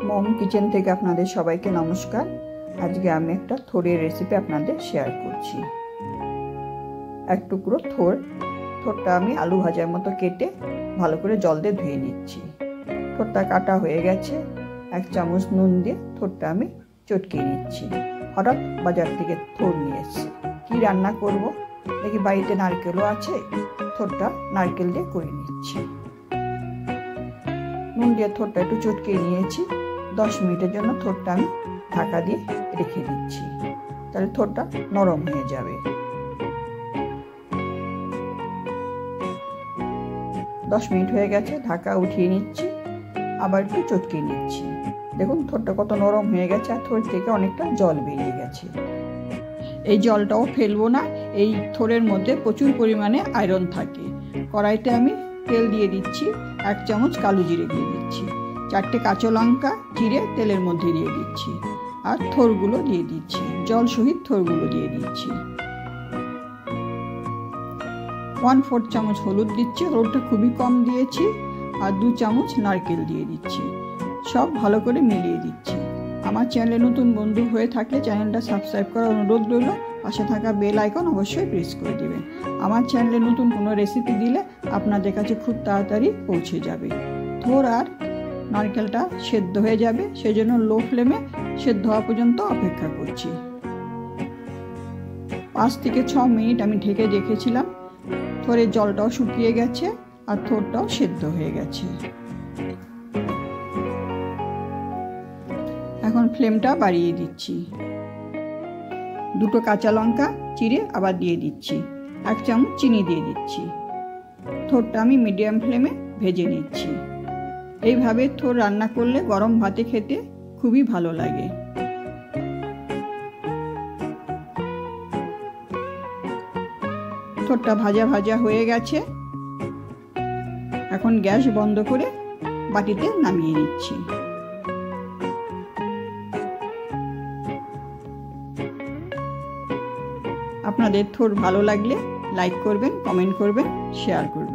মম kitchen থেকে আপনাদের সবাইকে নমস্কার। আজকে আমি একটা থোড়ের রেসিপি আপনাদের শেয়ার করছি। এক টুকরো থোড়টা আমি আলু ভাজার মতো কেটে ভালো করে জল দিয়ে ধুয়ে নিচ্ছি। থোড়টা কাটা হয়ে গেছে। 1 চামচ নুন দিয়ে থোড়টা আমি চটকে নিচ্ছি। হঠাৎ বাজার থেকে থোড় নিয়ে এসেছি, কী রান্না করব দেখি বাড়িতে নারকেলও আছে, থোড়টা নারকেল দিয়ে করে নিচ্ছি। নুন দিয়ে থোড়টা একটু চটকে নিয়েছি। 10 মিনিটের জন্য থোড়টা আমি ঢাকা দিয়ে রেখে দিচ্ছি, তাহলে থোড়টা নরম হয়ে যাবে। 10 মিনিট হয়ে গেছে, ঢাকা উঠিয়ে নিচ্ছি, আবার একটু চটকে নিচ্ছি। দেখুন থোড়টা কত নরম হয়ে গেছে, আর থোড় থেকে অনেকটা জল বেরিয়ে গেছে। এই জলটাও ফেলবো না, এই থোড়ের মধ্যে প্রচুর পরিমাণে আয়রন থাকে। কড়াইতে আমি তেল দিয়ে দিচ্ছি, 1 চামচ কালো জিরে দিয়ে দিচ্ছি, 4টে কাঁচা লঙ্কা চিড়ে তেলের মধ্যে দিয়ে দিচ্ছি, আর থোড়গুলো দিয়ে দিচ্ছি, জল সহিত থোড়গুলো দিয়ে দিচ্ছি। 1/4 চামচ হলুদ দিচ্ছি, হলুদটা খুবই কম দিয়েছি, আর 2 চামচ নারকেল দিয়ে দিচ্ছি। সব ভালো করে মিলিয়ে দিচ্ছি। আমার চ্যানেলে নতুন বন্ধু হয়ে থাকলে চ্যানেলটা সাবস্ক্রাইব করার অনুরোধ রইল, পাশে থাকা বেল আইকন অবশ্যই প্রেস করে দেবেন। আমার চ্যানেলে নতুন কোনো রেসিপি দিলে আপনাদের কাছে খুব তাড়াতাড়ি পৌঁছে যাবে। থোড় আর নারকেলটা সেদ্ধ হয়ে যাবে, সেজন্য লো ফ্লেমে সেদ্ধ হওয়া পর্যন্ত অপেক্ষা করছি। 5 থেকে 6 মিনিট আমি ঢেকে রেখেছিলাম। থোড়ের জলটাও শুকিয়ে গেছে, আর থোড়টাও সেদ্ধ হয়ে গেছে। এখন ফ্লেমটা বাড়িয়ে দিচ্ছি। 2টো কাঁচা লঙ্কা চিড়ে আবার দিয়ে দিচ্ছি, 1 চামচ চিনি দিয়ে দিচ্ছি। থোড়টা আমি মিডিয়াম ফ্লেমে ভেজে নিচ্ছি। এইভাবে থোড় রান্না করলে গরম ভাতে খেতে খুবই ভালো লাগে। থোড়টা ভাজা ভাজা হয়ে গেছে। এখন গ্যাস বন্ধ করে বাটিতে নামিয়ে নিচ্ছি। আপনাদের থোড় ভালো লাগলে লাইক করবেন, কমেন্ট করবেন, শেয়ার করবেন।